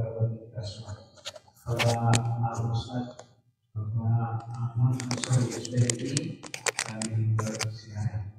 Bapak Al-Ustaz Bapak Ahmad Yusbeki kami bersilakan.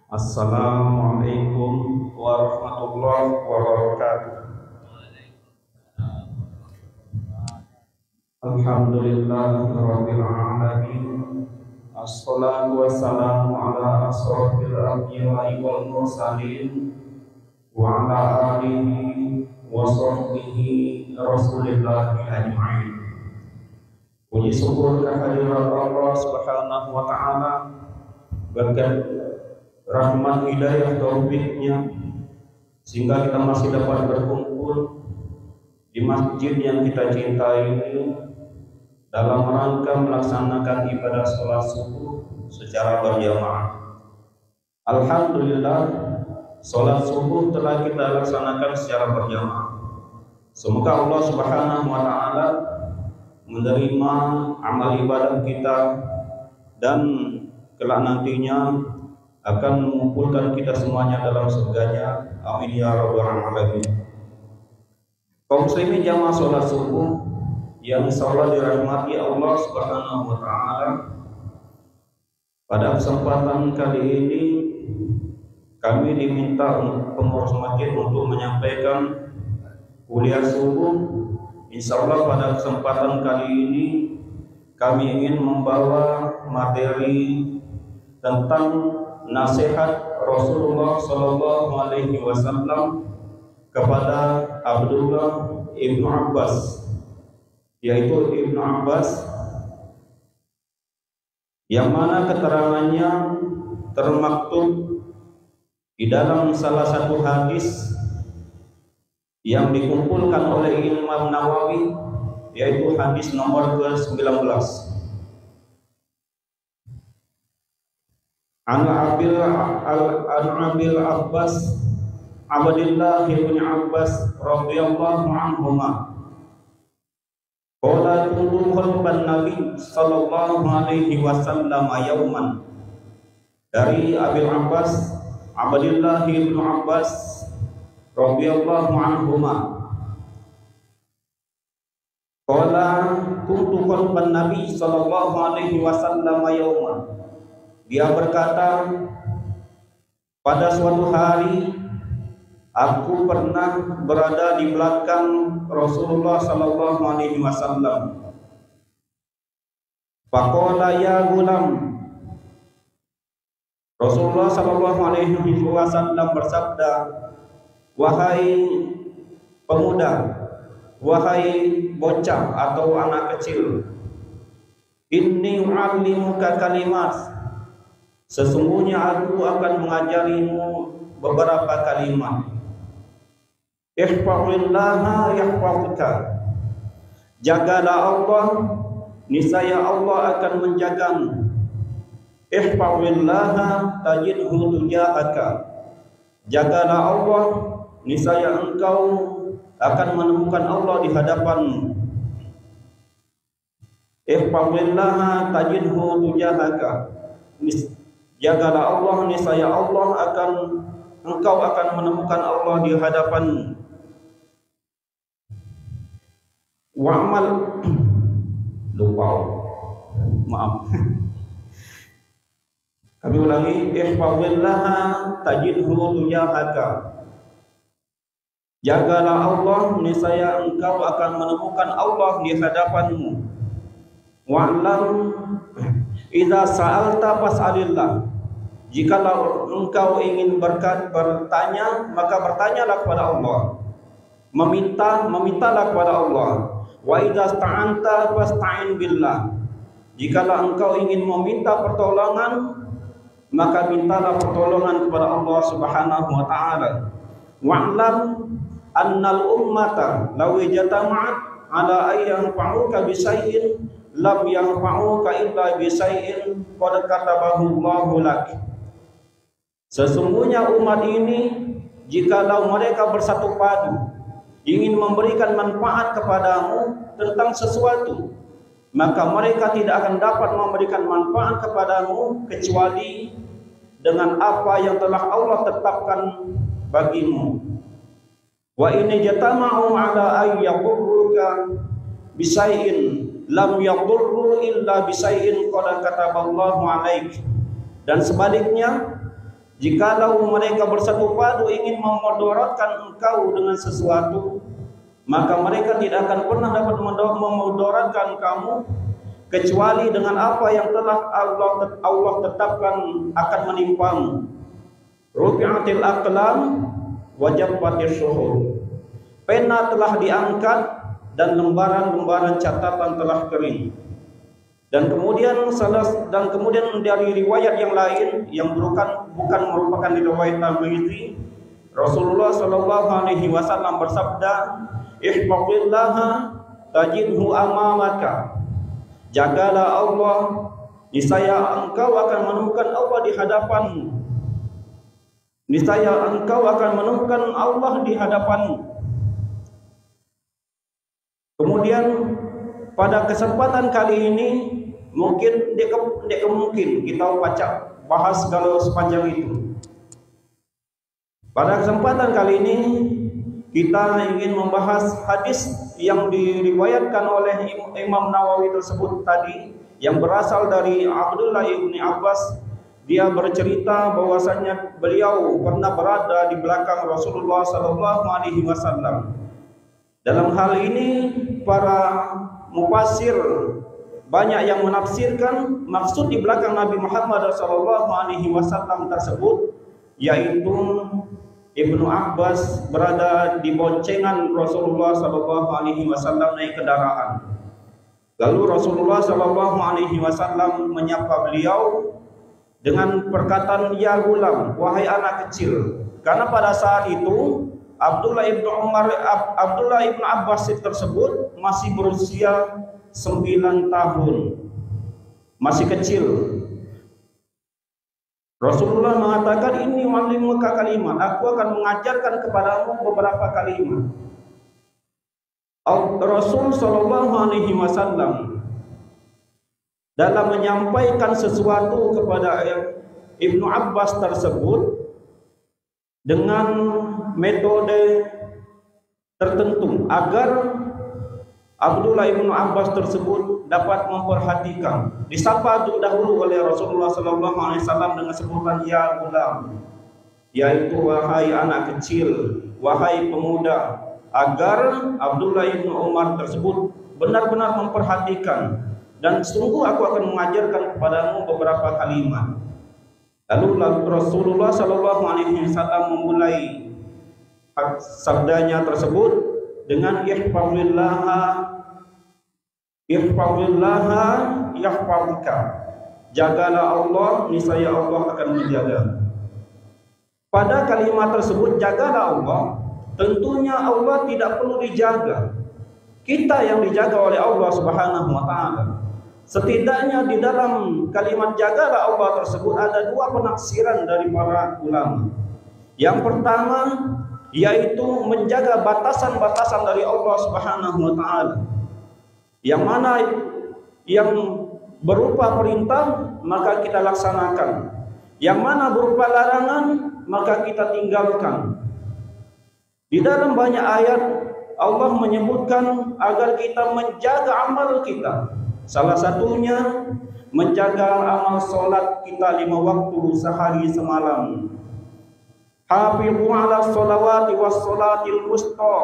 Assalamualaikum warahmatullahi wabarakatuh. Alhamdulillahirabbil alamin. Assalatu wassalamu ala asrofil anbiya'i wal mursalin wa ala alihi wa sahbihi rasulillahi ajma'in. Puji syukur kehadirat Allah Subhanahu wa taala, berkat rahmat hidayah taufiknya sehingga kita masih dapat berkumpul di masjid yang kita cintai ini dalam rangka melaksanakan ibadah sholat subuh secara berjamaah. Alhamdulillah, sholat subuh telah kita laksanakan secara berjamaah. Semoga Allah Subhanahu wa taala menerima amal ibadah kita dan kelak nantinya akan mengumpulkan kita semuanya dalam surganya. Amin ya rabbal alamin. Kaum muslimin jamaah sholat subuh yang insyaallah dirahmati Allah Subhanahu wa taala, pada kesempatan kali ini kami diminta pengurus masjid untuk menyampaikan kuliah subuh. Insyaallah pada kesempatan kali ini kami ingin membawa materi tentang nasihat Rasulullah Sallallahu Alaihi Wasallam kepada Abdullah ibnu Abbas, yaitu Ibnu Abbas, yang mana keterangannya termaktub di dalam salah satu hadis yang dikumpulkan oleh Imam Nawawi, yaitu hadis nomor ke-19. An Abil Abbas Abdullah bin Abbas radhiyallahu anhuma qala kuntu khalfan Nabi sallallahu alaihi wasallam yauman. Dari Abil Abbas Abdullah bin Abbas radhiyallahu anhuma qala kuntu khalfan Nabi sallallahu alaihi wasallam yauman. Dia berkata, pada suatu hari aku pernah berada di belakang Rasulullah sallallahu alaihi wasallam. Faqala ya gulam. Rasulullah sallallahu alaihi wasallam bersabda, wahai pemuda, wahai bocah atau anak kecil, inni u'allimuka kalimat. Sesungguhnya aku akan mengajarimu beberapa kalimat. Ihfazillaha yahfazuka. Jagalah Allah, niscaya Allah akan menjagamu. Ihfazillaha tajidhu tujahaka. Jagalah Allah, niscaya engkau akan menemukan Allah di hadapanmu. Ihfazillaha tajidhu tujahaka. Jagalah Allah, niscaya engkau akan menemukan Allah di hadapanmu. Wa'mal lupa, maaf. Kami ulangi, ihfazillaha tajidhu tujahaka. Jagalah Allah, niscaya engkau akan menemukan Allah di hadapanmu. Wa'lam idza sa'alta fas'alillah. Jikalau engkau ingin bertanya, maka bertanyalah kepada Allah. Memintalah kepada Allah. Wa idza sta'anta fasta'in billah. Jikalau engkau ingin meminta pertolongan, maka mintalah pertolongan kepada Allah Subhanahu wa taala. Wa'lam annal ummata law ijtama'at ala ay yanfa'uka bisay'in lam yanfa'uka illa bisay'in qad katabahu Allahu lak. Sesungguhnya umat ini jikalau mereka bersatu padu ingin memberikan manfaat kepadamu tentang sesuatu, maka mereka tidak akan dapat memberikan manfaat kepadamu kecuali dengan apa yang telah Allah tetapkan bagimu. Wa in jatama'u ala ay yaqurruka bisay'in lam yaqurru illa bisay'in qad kataballahu 'alaik. Dan sebaliknya, jikalau mereka bersatu padu ingin memudaratkan engkau dengan sesuatu, maka mereka tidak akan pernah dapat memudaratkan kamu kecuali dengan apa yang telah Allah tetapkan akan menimpamu. Rufi'atil aqlam wa jaffatis suhuf. Pena telah diangkat dan lembaran-lembaran catatan telah kering. Dan kemudian dari riwayat yang lain yang bukan merupakan riwayat Tirmidzi, Rasulullah sallallahu alaihi wasallam bersabda, "Ihfazillaha tajidhu amamaka." Jagalah Allah, niscaya engkau akan menemukan Allah di hadapanmu. Niscaya engkau akan menemukan Allah di hadapanmu. Kemudian pada kesempatan kali ini mungkin kita bahas kalau sepanjang itu. Pada kesempatan kali ini kita ingin membahas hadis yang diriwayatkan oleh Imam Nawawi tersebut tadi, yang berasal dari Abdullah ibni Abbas. Dia bercerita bahwasanya beliau pernah berada di belakang Rasulullah sallallahu alaihi wasallam. Dalam hal ini para mufassir banyak yang menafsirkan maksud di belakang Nabi Muhammad sallallahu alaihi wasallam tersebut, yaitu Ibnu Abbas berada di boncengan Rasulullah sallallahu alaihi wasallam naik kendaraan. Lalu Rasulullah sallallahu alaihi wasallam menyapa beliau dengan perkataan ya gulam, wahai anak kecil. Karena pada saat itu Abdullah ibn Abbas tersebut masih berusia 9 tahun, masih kecil. Rasulullah mengatakan, ini muallimuka kalimat, aku akan mengajarkan kepadamu beberapa kalimat. Rasul sallallahu alaihi wasallam dalam menyampaikan sesuatu kepada Ibnu Abbas tersebut dengan metode tertentu agar Abdullah ibnu Abbas tersebut dapat memperhatikan. Disapa dahulu oleh Rasulullah sallallahu alaihi wasallam dengan sebutan ya gulam, yaitu wahai anak kecil, wahai pemuda, agar Abdullah ibnu Umar tersebut benar-benar memperhatikan, dan sungguh aku akan mengajarkan kepadamu beberapa kalimat. Lalu Rasulullah sallallahu alaihi wasallam memulai sabdanya tersebut dengan ihfazillaha yahfazka. Jagalah Allah, niscaya Allah akan menjaga. Pada kalimat tersebut jagalah Allah, tentunya Allah tidak perlu dijaga. Kita yang dijaga oleh Allah Subhanahu wa taala. Setidaknya di dalam kalimat jagalah Allah tersebut ada dua penafsiran dari para ulama. Yang pertama yaitu menjaga batasan-batasan dari Allah Subhanahu wa taala. Yang mana yang berupa perintah maka kita laksanakan. Yang mana berupa larangan maka kita tinggalkan. Di dalam banyak ayat Allah menyebutkan agar kita menjaga amal kita. Salah satunya menjaga amal solat kita 5 waktu sehari semalam. Hafizu ala sholawati was sholatil wusta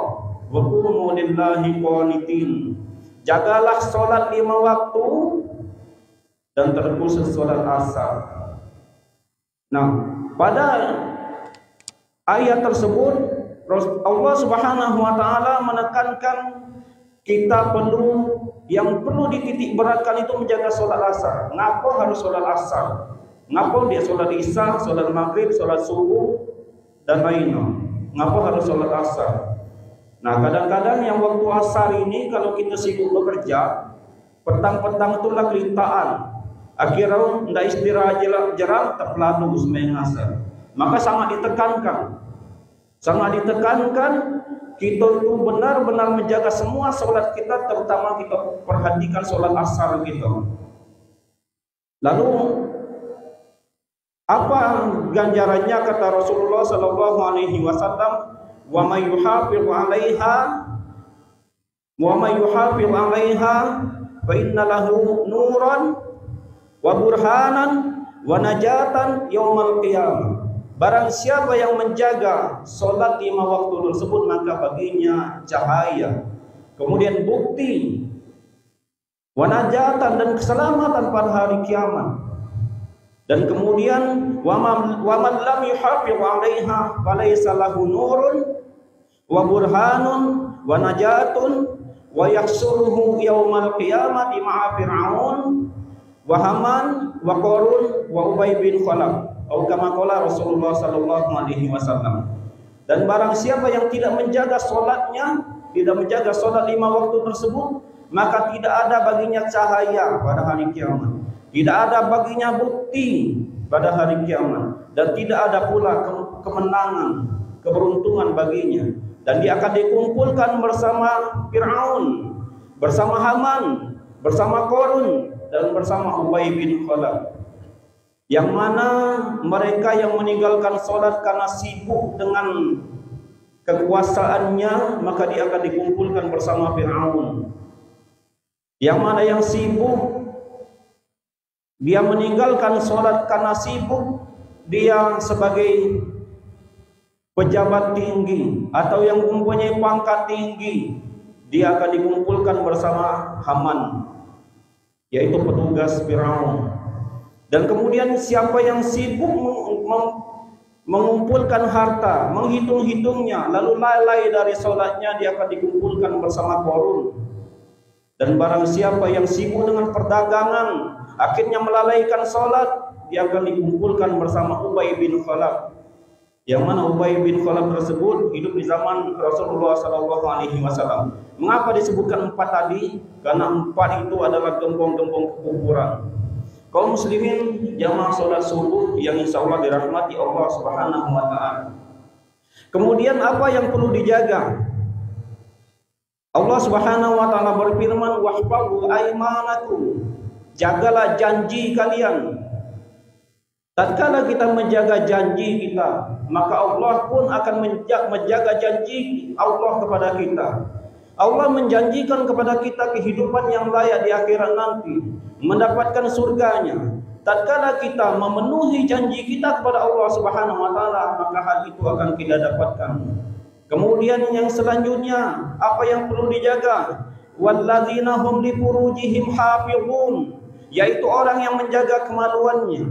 wa qumu lillahi qanitin. Jagalah solat 5 waktu dan terkhusus solat asar. Nah, pada ayat tersebut Allah Subhanahu wa taala menekankan kita yang perlu dititik beratkan itu menjaga sholat asar. Ngapa harus sholat asar? Ngapa dia sholat isya, sholat maghrib, sholat subuh dan lainnya? Ngapa harus sholat asar? Nah, kadang-kadang yang waktu asar ini kalau kita sibuk bekerja, petang-petang itulah kelintaan. Akhirnya ndak istirahat jerang terpeladu sembahyang asar. Maka sangat ditekankan. Sangat ditekankan kita itu benar-benar menjaga semua sholat kita, terutama kita perhatikan sholat asar kita. Lalu apa ganjarannya kata Rasulullah sallallahu alaihi wasallam? Wa may yuhafiz 'alaiha fa inna lahu nuran wa burhanan wa najatan yaumal qiyamah. Barang siapa yang menjaga solat 5 waktu tersebut, maka baginya cahaya, kemudian bukti, wa najatan, dan keselamatan pada hari kiamat. Dan kemudian wa man lam yuhafiz 'alaiha falaysa lahu nurun wa burhanun wa najatun wa yahsuruhu yaumal qiyamati ma'a fir'aun wa haman wa qarun wa ubay bin khalaf, atau kama qala Rasulullah sallallahu alaihi wasallam. Dan barang siapa yang tidak menjaga salatnya, tidak menjaga salat 5 waktu tersebut, maka tidak ada baginya cahaya pada hari kiamat, tidak ada baginya bukti pada hari kiamat, dan tidak ada pula kemenangan, keberuntungan baginya. Dan dia akan dikumpulkan bersama Fir'aun, bersama Haman, bersama Qarun, dan bersama Ubay bin Khalaf. Yang mana mereka yang meninggalkan sholat karena sibuk dengan kekuasaannya, maka dia akan dikumpulkan bersama Fir'aun. Yang mana yang sibuk, dia meninggalkan sholat karena sibuk, dia sebagai pejabat tinggi atau yang mempunyai pangkat tinggi, dia akan dikumpulkan bersama Haman, yaitu petugas Firaun. Dan kemudian siapa yang sibuk mengumpulkan harta, menghitung-hitungnya, lalu lalai dari sholatnya, dia akan dikumpulkan bersama Qarun. Dan barang siapa yang sibuk dengan perdagangan, akhirnya melalaikan sholat, dia akan dikumpulkan bersama Ubay bin Khalaf. Yang mana Ubay bin Khalaf tersebut hidup di zaman Rasulullah SAW. Mengapa disebutkan 4 tadi? Karena 4 itu adalah gembong-gembong kekufuran. Kaum muslimin jamaah sholat subuh yang insya Allah dirahmati Allah Subhanahu wa ta'ala. Kemudian apa yang perlu dijaga? Allah Subhanahu wa ta'ala berfirman, wahfazu aymanakum, jagalah janji kalian. Tatkala kita menjaga janji kita, maka Allah pun akan menjaga janji Allah kepada kita. Allah menjanjikan kepada kita kehidupan yang layak di akhirat nanti, mendapatkan surganya. Tatkala kita memenuhi janji kita kepada Allah Subhanahu wa ta'ala, maka hal itu akan kita dapatkan. Kemudian yang selanjutnya, apa yang perlu dijaga? Walladzina hum li furujihim hafizun, yaitu orang yang menjaga kemaluannya.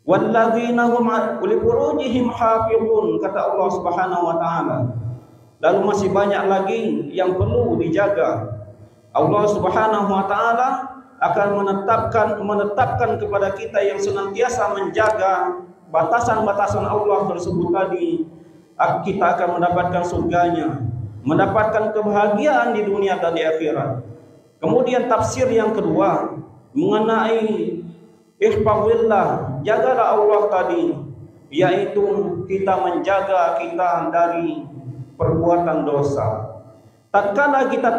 Walladzina hum li furujihim hafizun, kata Allah Subhanahu wa ta'ala. Lalu masih banyak lagi yang perlu dijaga. Allah Subhanahu wa ta'ala akan menetapkan kepada kita yang senantiasa menjaga batasan-batasan Allah tersebut tadi, kita akan mendapatkan surganya, mendapatkan kebahagiaan di dunia dan di akhirat. Kemudian tafsir yang kedua mengenai ihfazillah, jagalah Allah tadi, yaitu kita menjaga kita dari perbuatan dosa. Tatkala kita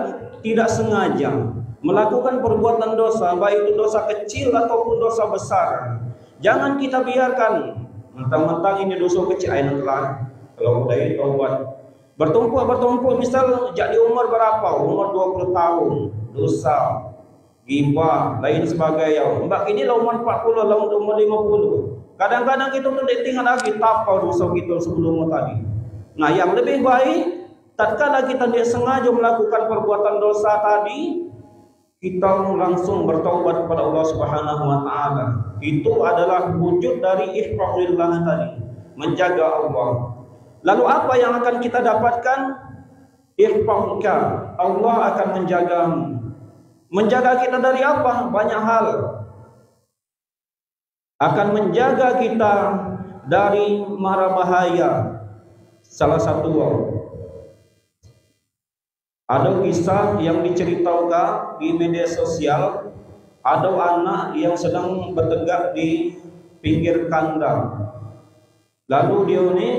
tidak sengaja melakukan perbuatan dosa, baik itu dosa kecil ataupun dosa besar, jangan kita biarkan mentang-mentang ini dosa kecil, ayolah kalau udah itu buat bertumpuk, misal jadi umur berapa? Umur 20 tahun, dosa ghibah, lain sebagainya. Mbak ini lah umur 40, lah umur 50. Kadang-kadang kita tuh tinggal lagi tapau dosa kita sebelum tadi. Nah, yang lebih baik tatkala kita tidak sengaja melakukan perbuatan dosa tadi, kita langsung bertaubat kepada Allah Subhanahu wa ta'ala. Itu adalah wujud dari ihfazillah tadi, menjaga Allah. Lalu apa yang akan kita dapatkan? Ihfazka, Allah akan menjagamu. Menjaga kita dari apa? Banyak hal. Akan menjaga kita dari mara bahaya. Salah satu Ada kisah yang diceritakan di media sosial, ada anak yang sedang bertegak di pinggir kandang. Lalu dia ini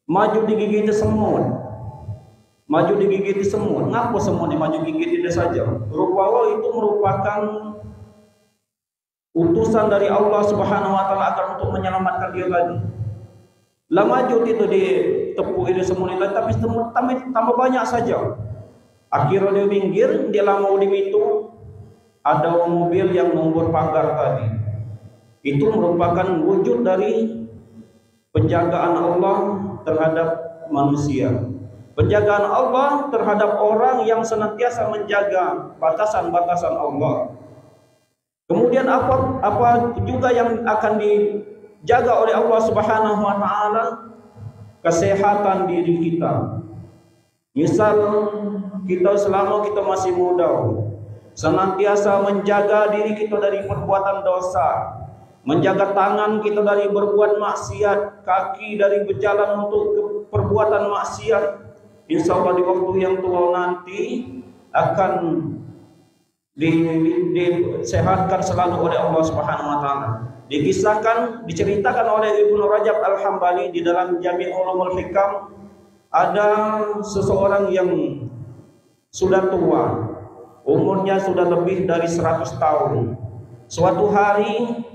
maju digigit semut. Maju digigit semut. Ngapa semut ini maju gigit dia saja? Rupanya itu merupakan utusan dari Allah Subhanahu wa taala agar untuk menyelamatkan dia tadi. Lah maju itu di tepuk ini semut ini, tapi semut tambah banyak saja. Akhirnya dia minggir, dia mau dimitu, ada mobil yang nomor pagar tadi. Itu merupakan wujud dari penjagaan Allah terhadap manusia. Penjagaan Allah terhadap orang yang senantiasa menjaga batasan-batasan Allah. Kemudian apa juga yang akan dijaga oleh Allah Subhanahu wa taala? Kesehatan diri kita. Misal kita selama kita masih muda, senantiasa menjaga diri kita dari perbuatan dosa, menjaga tangan kita dari berbuat maksiat, kaki dari berjalan untuk perbuatan maksiat. Insya Allah di waktu yang tua nanti akan disehatkan selalu oleh Allah Subhanahu wa taala. Diceritakan oleh Ibnu Rajab Al-Hambali di dalam Jami' Ulumul Hikam, ada seseorang yang sudah tua, umurnya sudah lebih dari 100 tahun. Suatu hari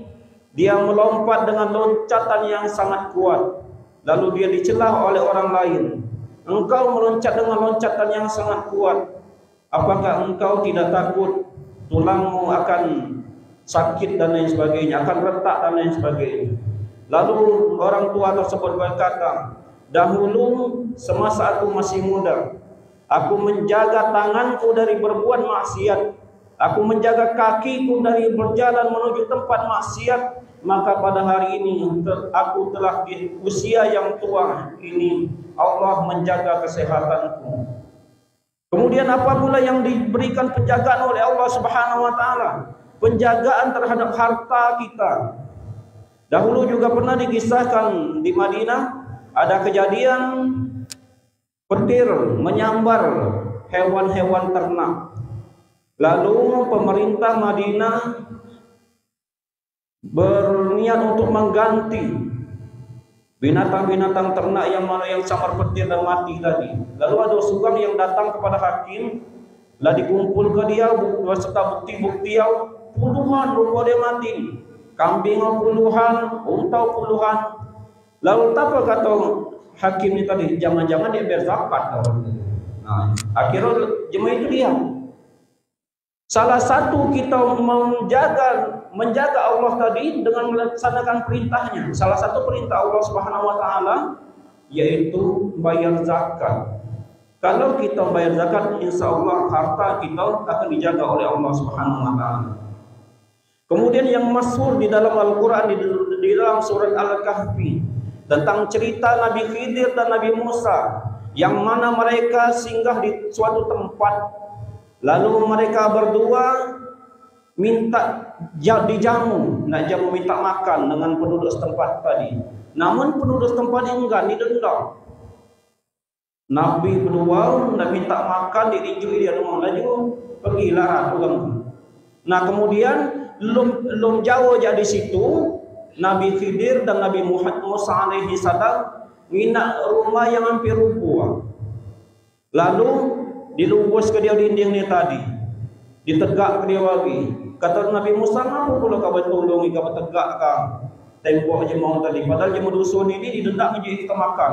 dia melompat dengan loncatan yang sangat kuat. Lalu dia dicela oleh orang lain. Engkau meloncat dengan loncatan yang sangat kuat. Apakah engkau tidak takut tulangmu akan sakit dan lain sebagainya, akan retak dan lain sebagainya? Lalu orang tua tersebut berkata, dahulu semasa aku masih muda, aku menjaga tanganku dari berbuat maksiat, aku menjaga kakiku dari berjalan menuju tempat maksiat, maka pada hari ini aku telah di usia yang tua ini, Allah menjaga kesehatanku. Kemudian apa pula yang diberikan penjagaan oleh Allah Subhanahu wa taala? Penjagaan terhadap harta kita. Dahulu juga pernah dikisahkan di Madinah ada kejadian petir menyambar hewan-hewan ternak. Lalu pemerintah Madinah berniat untuk mengganti binatang-binatang ternak yang mana yang samar petir dan mati tadi. Lalu ada sugeng yang datang kepada hakim, lah dikumpul ke dia beserta bukti-bukti yang puluhan rupa dia mati, kambing puluhan, unta puluhan. Lalu apa kata hakim ini tadi? Jangan-jangan dia berzakat. Nah, akhirnya jemaah itu diam. Salah satu kita menjaga Allah tadi dengan melaksanakan perintahnya. Salah satu perintah Allah Subhanahu wa taala yaitu bayar zakat. Kalau kita bayar zakat, insya Allah harta kita akan dijaga oleh Allah Subhanahu wa taala. Kemudian yang masyhur di dalam Al-Qur'an di dalam surat Al-Kahfi tentang cerita Nabi Khidir dan Nabi Musa yang mana mereka singgah di suatu tempat. Lalu mereka berdua minta dijamu, nak jamu minta makan dengan penduduk setempat tadi. Namun penduduk setempat enggan, didenda. Nabi berdua nak minta makan, dirinjui dia rumah laju, pergilah orang. Nah kemudian belum jauh jadi situ, Nabi Khidir dan Nabi Musa alaihi salam minat rumah yang hampir rubuh. Lalu dilubus ke dia dinding ni tadi, ditegak ke dia lagi. Kata Nabi Musa, apa pula kau bertolong, kau bertegak kau tembok jemaah tadi, padahal jemaah dusun ini didendak menjadi kita makan.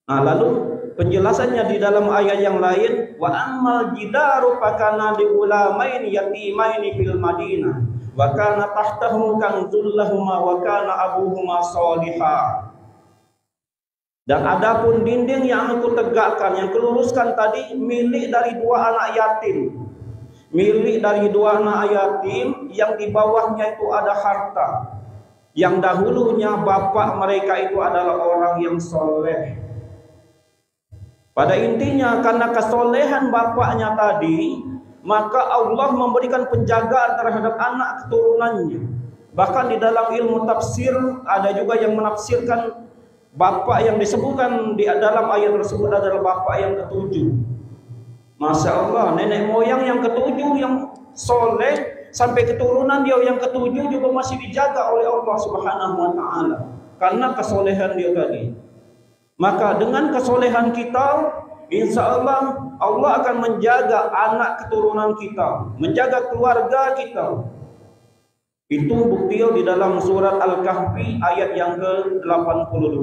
Nah lalu penjelasannya di dalam ayat yang lain, wa ammal jidaru fakana li ulamain yatimaini fil Madinah wa kana tahtahu kanzul lahumā wa kana abuhuma shalihah. Dan adapun dinding yang aku tegakkan, yang keluruskan tadi, milik dari dua anak yatim. Milik dari dua anak yatim yang di bawahnya itu ada harta. Yang dahulunya bapak mereka itu adalah orang yang soleh. Pada intinya karena kesolehan bapaknya tadi, maka Allah memberikan penjagaan terhadap anak keturunannya. Bahkan di dalam ilmu tafsir ada juga yang menafsirkan bapak yang disebutkan di dalam ayat tersebut adalah bapak yang ketujuh. Masya Allah, nenek moyang yang ketujuh yang soleh sampai keturunan dia yang ketujuh juga masih dijaga oleh Allah Subhanahu wa taala karena kesolehan dia tadi. Maka dengan kesolehan kita, insya Allah Allah akan menjaga anak keturunan kita, menjaga keluarga kita. Itu bukti di dalam surat Al-Kahfi ayat yang ke-82.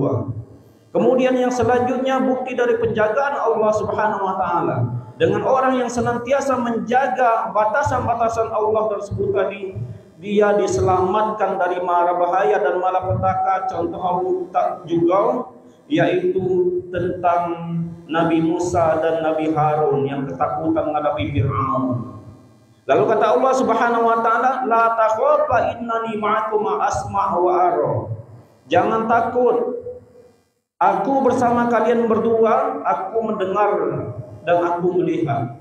Kemudian yang selanjutnya bukti dari penjagaan Allah Subhanahu wa taala dengan orang yang senantiasa menjaga batasan-batasan Allah tersebut tadi, dia diselamatkan dari mara bahaya dan malapetaka. Contoh juga yaitu tentang Nabi Musa dan Nabi Harun yang ketakutan menghadapi Fir'aun. Lalu kata Allah Subhanahu wa taala, la takhafa innani ma'akum asma' wa ara. Jangan takut, aku bersama kalian berdua, aku mendengar dan aku melihat.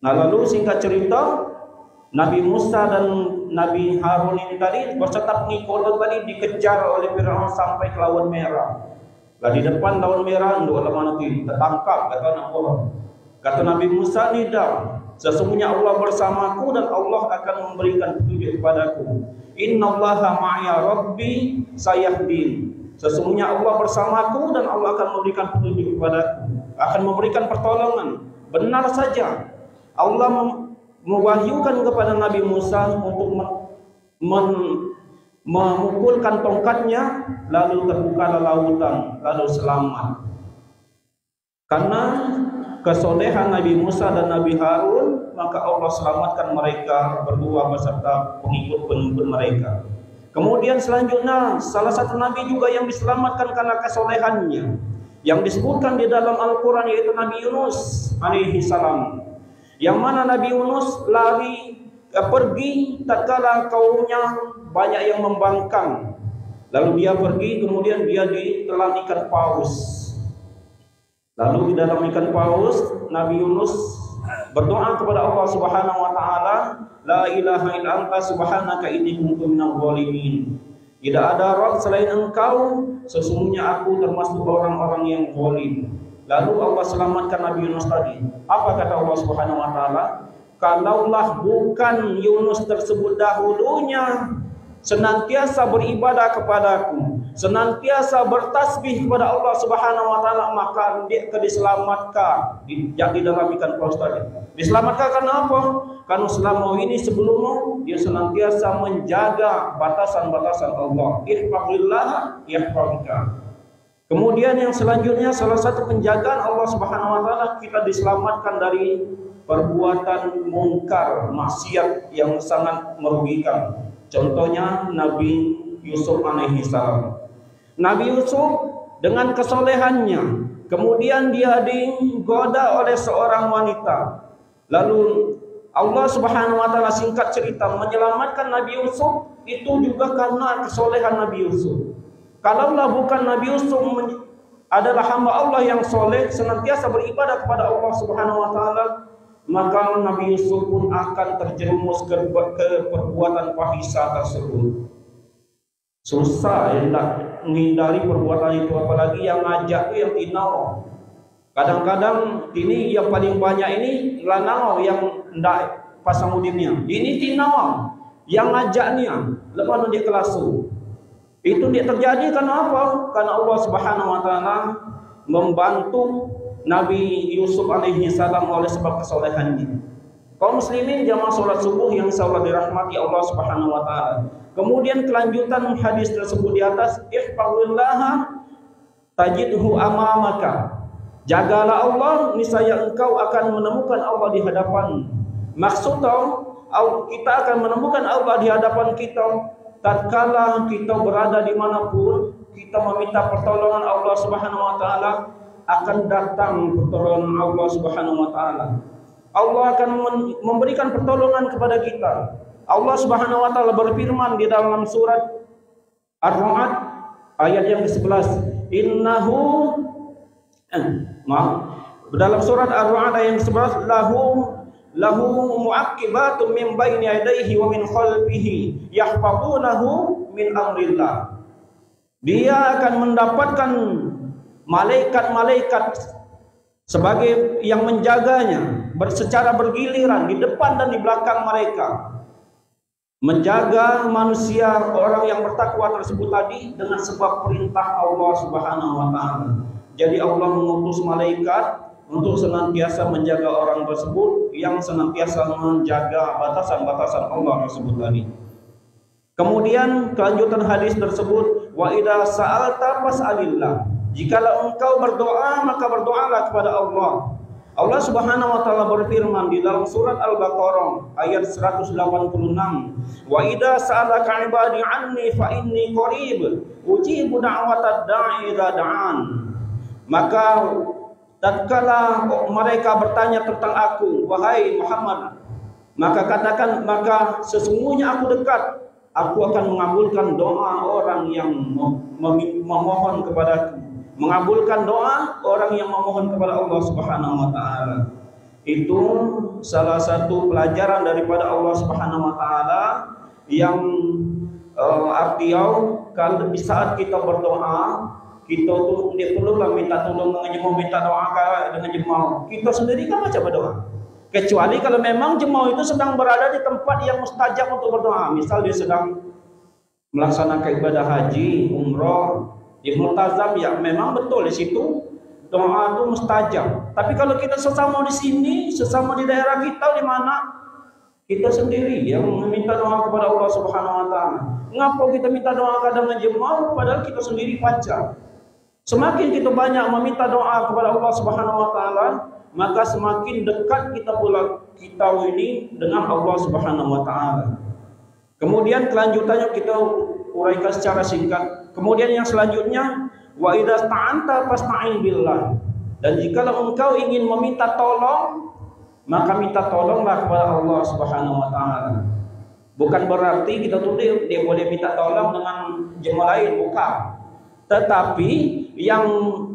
Nah, lalu singkat cerita, Nabi Musa dan Nabi Harun ini tadi berserta pengikut tadi dikejar oleh Fir'aun sampai ke Laut Merah. Lah di depan Laut Merah ndok lama nanti tertangkap kata anak orang. Kata Nabi Musa, tidak, sesungguhnya Allah bersamaku dan Allah akan memberikan petunjuk kepadaku. Innallaha ma'ya rabbi sayahdin. Sesungguhnya Allah bersamaku dan Allah akan memberikan petunjuk kepadaku, akan memberikan pertolongan. Benar saja Allah mewahyukan kepada Nabi Musa untuk memukulkan tongkatnya, lalu terbukalah lautan, lalu selamat. Karena kesolehan Nabi Musa dan Nabi Harun, maka Allah selamatkan mereka berdua beserta pengikut-pengikut mereka. Kemudian selanjutnya salah satu Nabi juga yang diselamatkan karena kesolehannya yang disebutkan di dalam Al-Quran yaitu Nabi Yunus alaihi salam. Yang mana Nabi Yunus pergi tatkala kaumnya banyak yang membangkang. Lalu dia pergi, kemudian dia ditelan ikan paus. Lalu di dalam ikan paus, Nabi Yunus berdoa kepada Allah Subhanahu wa taala, la ilaha illa anta subhanaka inni kuntu minadh dhalimin. Tidak ada Rabb selain Engkau, sesungguhnya aku termasuk orang-orang yang zalim. Lalu Allah selamatkan Nabi Yunus tadi. Apa kata Allah Subhanahu wa taala? Kalaulah bukan Yunus tersebut dahulunya senantiasa beribadah kepadaku, senantiasa bertasbih kepada Allah Subhanahu wa taala, maka dia diselamatkan di dalam ikan paus tadi. Diselamatkan karena apa? Karena selama ini sebelumnya dia senantiasa menjaga batasan-batasan Allah. Ihfazillah yahfazka. Kemudian yang selanjutnya salah satu penjagaan Allah Subhanahu wa taala, kita diselamatkan dari perbuatan mungkar, maksiat yang sangat merugikan. Contohnya Nabi Yusuf alaihi salam. Nabi Yusuf dengan kesolehannya, kemudian dia digoda oleh seorang wanita. Lalu Allah Subhanahu wa taala singkat cerita menyelamatkan Nabi Yusuf itu juga karena kesolehan Nabi Yusuf. Kalaulah bukan Nabi Yusuf adalah hamba Allah yang soleh, senantiasa beribadah kepada Allah Subhanahu wa taala, maka Nabi Yusuf pun akan terjerumus ke perbuatan fahisha tersebut. Susah hendak menghindari perbuatan itu, apalagi yang ngajak itu yang tinau. Kadang-kadang ini yang paling banyak ini lanang yang ndak pasang udinnya. Ini tinau yang ngajaknya, lepas dia kelasu. Itu dia terjadi karena apa? Karena Allah Subhanahu wa taala membantu Nabi Yusuf alaihi salam oleh sebab kesolehannya. Kaum muslimin jamaah salat subuh yang insyaallah dirahmati Allah Subhanahu wa taala. Kemudian kelanjutan hadis tersebut di atas, ihfazillaha tajidhu amamaka. Jagalah Allah, niscaya engkau akan menemukan Allah di hadapan. Maksudnya kita akan menemukan Allah di hadapan kita tatkala kita berada dimanapun, kita meminta pertolongan Allah Subhanahu wa taala, akan datang pertolongan Allah Subhanahu wa taala. Allah akan memberikan pertolongan kepada kita. Allah Subhanahu wa taala berfirman di dalam surat Ar-Ra'd ayat yang ke-11, dalam surat Ar-Ra'd ayat yang ke-11, lahu mu'aqibatun min baini yadayhi wa min khalfihi yahfazunahu min amrillah. Dia akan mendapatkan malaikat-malaikat sebagai yang menjaganya secara bergiliran di depan dan di belakang mereka, menjaga manusia orang yang bertakwa tersebut tadi dengan sebab perintah Allah Subhanahu wa taala. Jadi Allah mengutus malaikat untuk senantiasa menjaga orang tersebut yang senantiasa menjaga batasan-batasan Allah tersebut tadi. Kemudian kelanjutan hadis tersebut, wa idza sa'alta fas'alillah. Jikalau engkau berdoa, maka berdoalah kepada Allah. Allah Subhanahu wa taala berfirman di dalam surat Al-Baqarah ayat 186, "Wa idza sa'alaka 'ibadi 'anni fa inni qarib, ujibu da'watad da'i idza da'an." Maka tatkala mereka bertanya tentang aku, wahai Muhammad, maka katakan, maka sesungguhnya aku dekat, aku akan mengabulkan doa orang yang memohon kepadaku. Mengabulkan doa orang yang memohon kepada Allah Subhanahu wa taala. Itu salah satu pelajaran daripada Allah Subhanahu wa taala yang artinya kalau di saat kita berdoa, kita tuh dia perlulah minta tolong dengan jemaah, minta doa dengan jemaah. Kita sendiri kan baca berdoa. Kecuali kalau memang jemaah itu sedang berada di tempat yang mustajab untuk berdoa. Misal dia sedang melaksanakan ibadah haji, umroh, di multazam, ya memang betul di situ doa itu mustajab. Tapi kalau kita sesama di sini, sesama di daerah kita, di mana kita sendiri yang meminta doa kepada Allah Subhanahu wa taala. Ngapa kita minta doa kadang jemaah padahal kita sendiri baca? Semakin kita banyak meminta doa kepada Allah Subhanahu wa taala, maka semakin dekat kita pula kita ini dengan Allah Subhanahu wa taala. Kemudian kelanjutannya kita uraikan secara singkat. Kemudian yang selanjutnya, wa idza ta'anta fasta'in billah. Dan jikalau engkau ingin meminta tolong, maka minta tolonglah kepada Allah Subhanahu wa taala. Bukan berarti kita tuh dia boleh minta tolong dengan jemaah lain, bukan. Tetapi yang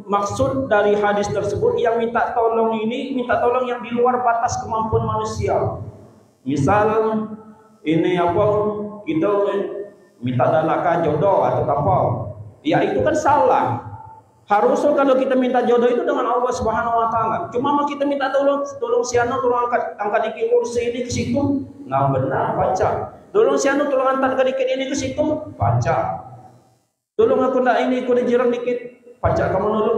maksud dari hadis tersebut, yang minta tolong ini minta tolong yang di luar batas kemampuan manusia. Misal ini apa, kita minta dalaka jodoh atau apa, ya itu kan salah. Harusnya kalau kita minta jodoh itu dengan Allah Subhanahu wa taala. Cuma kita minta tolong siano, tolong angkat dikit kursi ini ke situ. Nah benar baca. Tolong siano, tolong angkat dikit ini ke situ, baca. Tolong aku nak ini, aku jirang dikit, baca kamu dulu.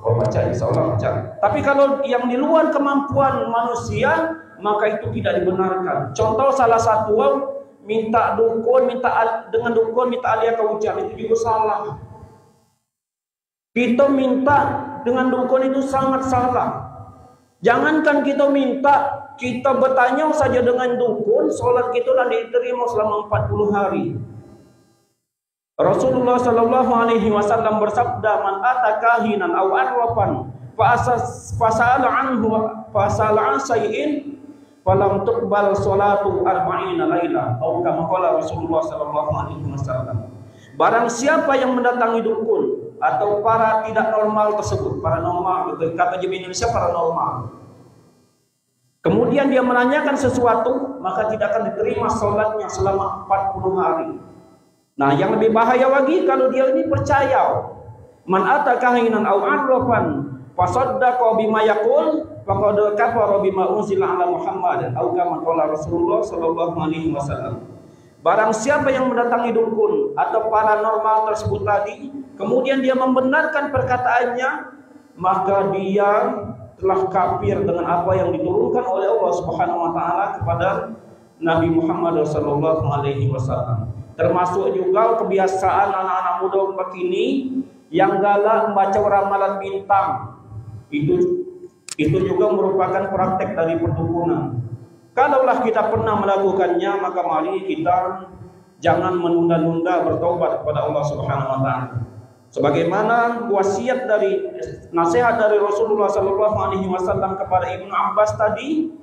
Oh baca, insyaallah baca. Tapi kalau yang di luar kemampuan manusia, maka itu tidak dibenarkan. Contoh salah satu, minta dukun, dengan dukun minta alia ke ujar, itu juga salah. Kita minta dengan dukun itu sangat salah. Jangankan kita minta, kita bertanya saja dengan dukun, sholat kita lah diterima selama 40 hari. Rasulullah sallallahu alaihi wasallam bersabda, "Man atakahinan aw arrafan fasala anhu fasala sayyin falam tuqbal salatu arba'ina laila." Atau kama qala Rasulullah sallallahu alaihi wasallam. Barang siapa yang mendatangi dukun atau para tidak normal tersebut, paranormal, kata jemaah Indonesia paranormal, kemudian dia menanyakan sesuatu, maka tidak akan diterima salatnya selama 40 hari. Nah, yang lebih bahaya lagi kalau dia ini percaya. Man atakahinan aw arrafan fasaddaqa bima yaqul faqad kafara bima unzila ala Muhammad atau kama qala Rasulullah sallallahu alaihi wasallam. Barang siapa yang mendatangi dukun atau paranormal tersebut tadi, kemudian dia membenarkan perkataannya, maka dia telah kafir dengan apa yang diturunkan oleh Allah Subhanahu wa taala kepada Nabi Muhammad sallallahu alaihi wasallam. Termasuk juga kebiasaan anak-anak muda begini yang galak membaca ramalan bintang. Itu juga merupakan praktek dari perdukunan. Kalaulah kita pernah melakukannya, maka mari kita jangan menunda-nunda bertobat kepada Allah Subhanahu wa taala. Sebagaimana wasiat dari nasihat dari Rasulullah sallallahu alaihi wasallam kepada Ibnu Abbas tadi,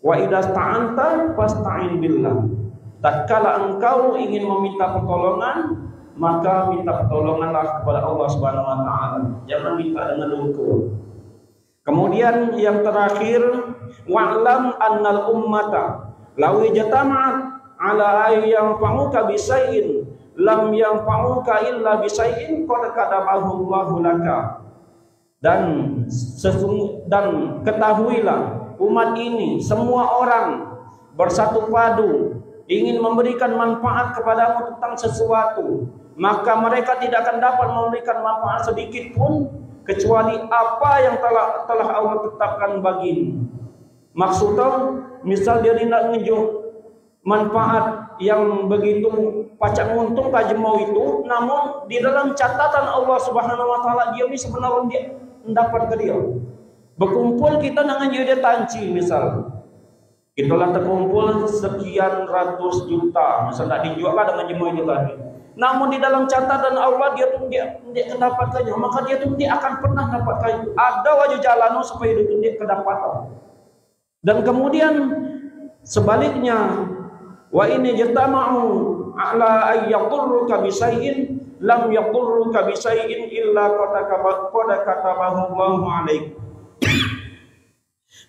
wa idza ta'anta fasta'in billah. Tatkala engkau ingin meminta pertolongan, maka minta pertolonganlah kepada Allah Subhanahu wa taala. Jangan minta dengan dukun. Kemudian yang terakhir, wa'lam annal ummata law ijtama'at ala yanfa'uka bisayyin lam yanfa'uka illa bisayyin qad katabahu Allahu laka. Dan ketahuilah umat ini, semua orang bersatu padu ingin memberikan manfaat kepadamu tentang sesuatu, maka mereka tidak akan dapat memberikan manfaat sedikit pun kecuali apa yang telah Allah tetapkan bagimu. Maksudnya, misal dia tidak ngejuh manfaat yang begitu pacak untung tajemau itu, namun di dalam catatan Allah Subhanahu wa taala dia ini sebenarnya dia mendapat ke dia. Berkumpul kita dengan dia tanci misal. Kita lah terkumpul sekian ratus juta, misal tak dijual dengan jemaah itu tadi. Namun di dalam catatan Allah dia mendapatkannya, maka dia tuh dia akan pernah dapatkan itu. Ada wajah jalan supaya dia kedapatan. Dan kemudian sebaliknya, wa ini jatama'u ala ay yaqurruka bi syai'in lam yaqurruka bi syai'in illa qad katabahu Allahu 'alaik.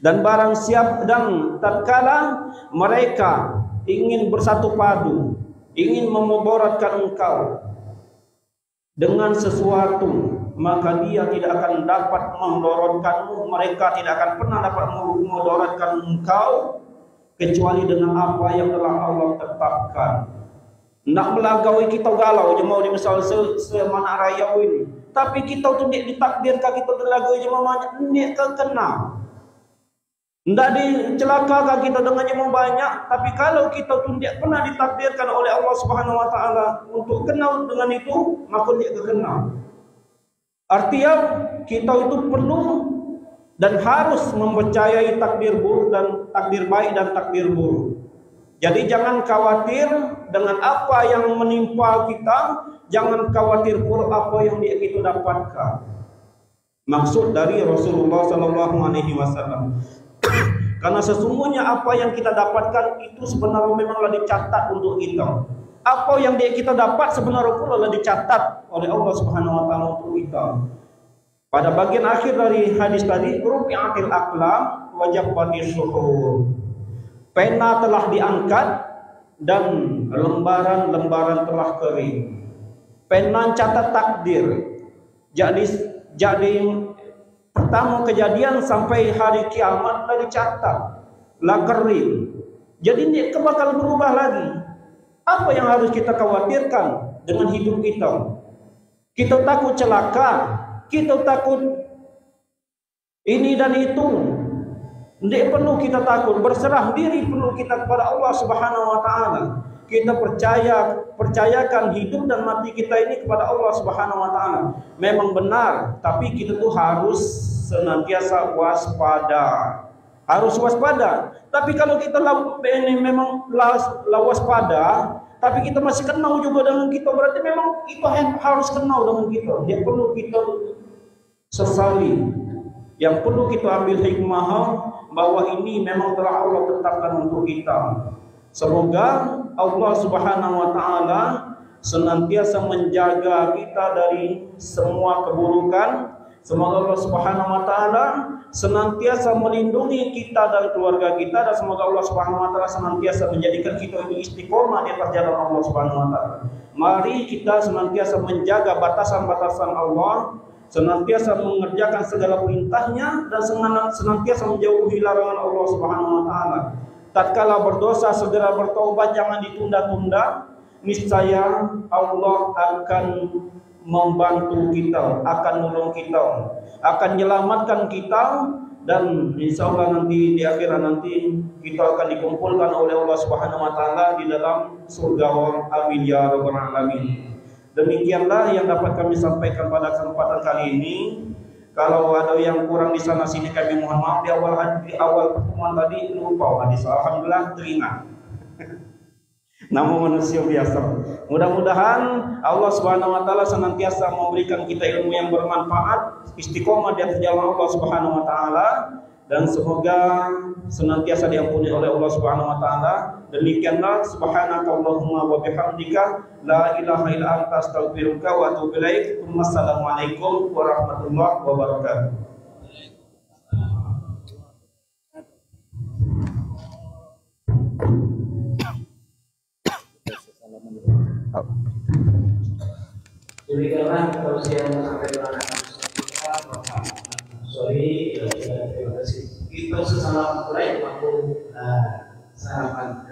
Dan barang siap dan tatkala mereka ingin bersatu padu, ingin memudaratkan engkau dengan sesuatu, maka dia tidak akan dapat memudaratkanmu, mereka tidak akan pernah dapat memudaratkan engkau kecuali dengan apa yang telah Allah tetapkan. Nak melagaui kita galau je mau di misal semana raya ini, tapi kita tu ditakdirkan kita terlagaui je mau banyak kena. Ndak dicelakakan kita dengan jemaah banyak, tapi kalau kita tu tidak pernah ditakdirkan oleh Allah Subhanahu wa taala untuk kenal dengan itu, maka dia kena. Artinya kita itu perlu dan harus mempercayai takdir buruk dan takdir baik dan takdir buruk. Jadi jangan khawatir dengan apa yang menimpa kita, jangan khawatir buruk apa yang kita dapatkan. Maksud dari Rasulullah sallallahu alaihi wasallam. Karena sesungguhnya apa yang kita dapatkan itu sebenarnya memanglah dicatat untuk kita. Apa yang kita dapat sebenarnya pula dicatat oleh Allah Subhanahu wa taala untuk kita. Pada bagian akhir dari hadis tadi, rufi'atil aqlam wa jaffatis suhur. Pena telah diangkat dan lembaran-lembaran telah kering. Pena catat takdir. Jadi pertama kejadian sampai hari kiamat telah dicatat, lah kering. Jadi ini bakal berubah lagi. Apa yang harus kita khawatirkan dengan hidup kita? Kita takut celaka, kita takut ini dan itu. Tidak perlu kita takut, berserah diri perlu kita kepada Allah Subhanahu wa taala. Kita percayakan hidup dan mati kita ini kepada Allah Subhanahu wa taala. Memang benar, tapi kita tuh harus senantiasa waspada. Harus waspada. Tapi kalau kita ini memang waspada, tapi kita masih kenal juga dengan kita, berarti memang itu harus kenal dengan kita. Dia perlu kita sesali. Yang perlu kita ambil hikmah bahwa ini memang telah Allah tetapkan untuk kita. Semoga Allah Subhanahu wa taala senantiasa menjaga kita dari semua keburukan. Semoga Allah Subhanahu wa taala senantiasa melindungi kita dan keluarga kita, dan semoga Allah Subhanahu wa taala senantiasa menjadikan kita ini istiqomah di atas jalan Allah Subhanahu wa taala. Mari kita senantiasa menjaga batasan-batasan Allah, senantiasa mengerjakan segala perintahnya, dan senantiasa menjauhi larangan Allah Subhanahu wa taala. Tatkala berdosa segera bertaubat, jangan ditunda-tunda. Niscaya Allah akan membantu kita, akan menolong kita, akan menyelamatkan kita, dan insya Allah nanti di akhirat nanti kita akan dikumpulkan oleh Allah Subhanahu wa taala di dalam surga. Amin ya rabbal alamin. Demikianlah yang dapat kami sampaikan pada kesempatan kali ini. Kalau ada yang kurang di sana sini kami mohon maaf. Di awal pertemuan tadi lupa hadis. Alhamdulillah teringat. Namun manusia biasa. Mudah-mudahan Allah Subhanahu wa taala senantiasa memberikan kita ilmu yang bermanfaat, istiqomah di atas jalan Allah Subhanahu wa taala, dan semoga senantiasa diampuni oleh Allah Subhanahu wa taala. Demikianlah, subhanakallahumma wa bihamdika la ilaha illa anta astaghfiruka wa atubu ilaik. Wassalamualaikum warahmatullahi wabarakatuh. Demikianlah tausiah yang disampaikan oleh Bapak Sorry, terima kasih. Kita salam mulai waktu sarapan.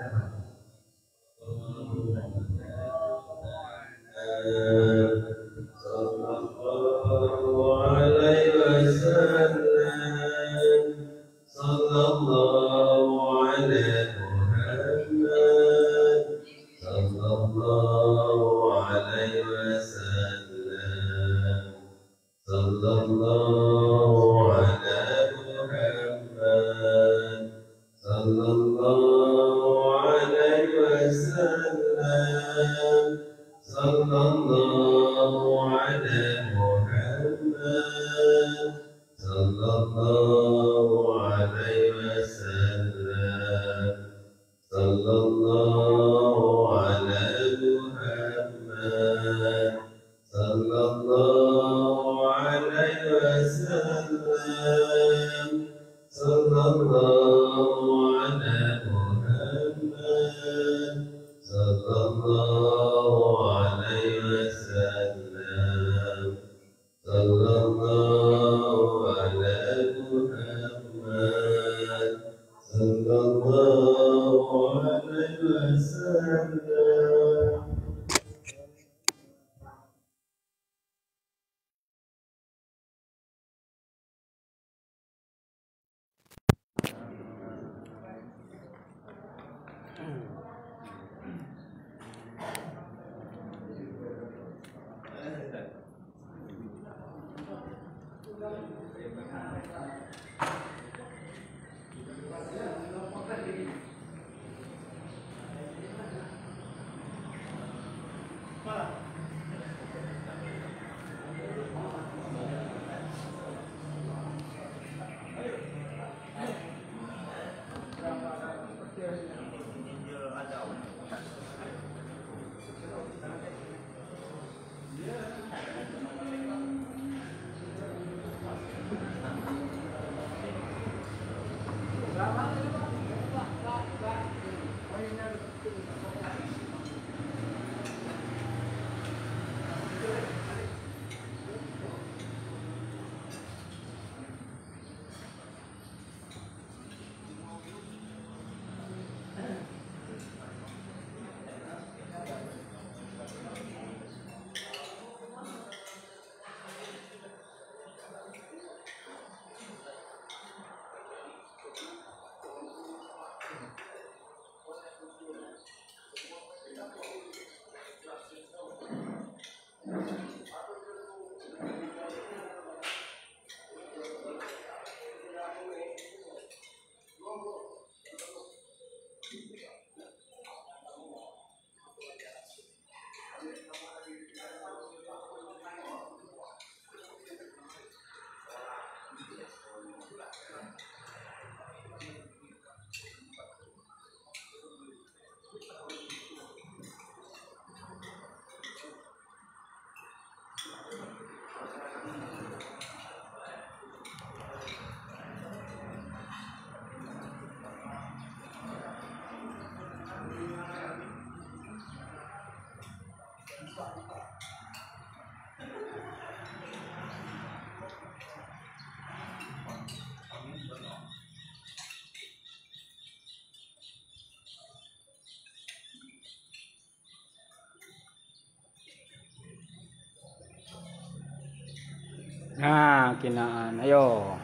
Nah, kinaan. Ayo.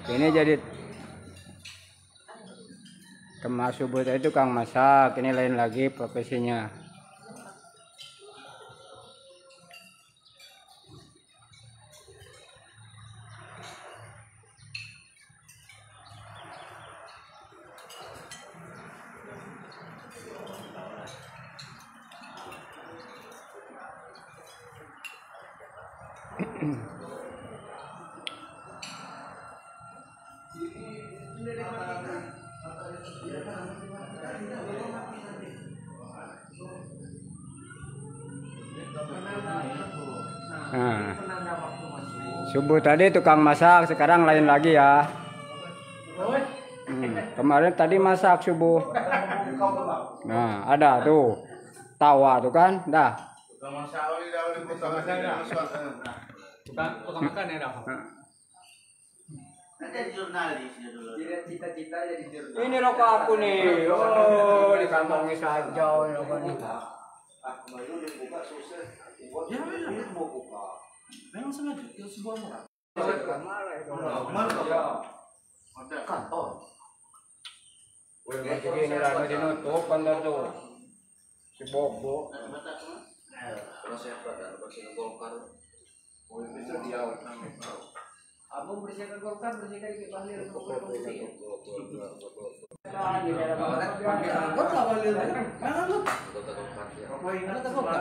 Ini jadi kemas subuh itu Kang masak. Ini lain lagi profesinya. Nah, subuh tadi tukang masak, sekarang lain lagi ya. Kemarin tadi masak subuh. Nah, ada tuh tawa tuh kan, dah. Tukang makan ya dah. Nanti jurnalis ya dulu. Cita-cita jadi jurnalis. Ini rokok aku nih. Oh, di kantongnya saja rokok nih. Ya memang mau buka. Memang sengaja itu sebuah murah. Ada kantor. Jadi ini lagi dinutup kantor tuh. Si Bobo. Kalau saya pada bersih Golkar. Oh itu dia. Abang bersihkan Golkar, bersihkan di Bahlil.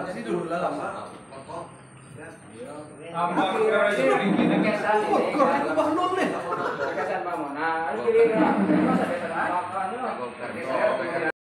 Jadi dulu lah lama. Kesan Bang Mona.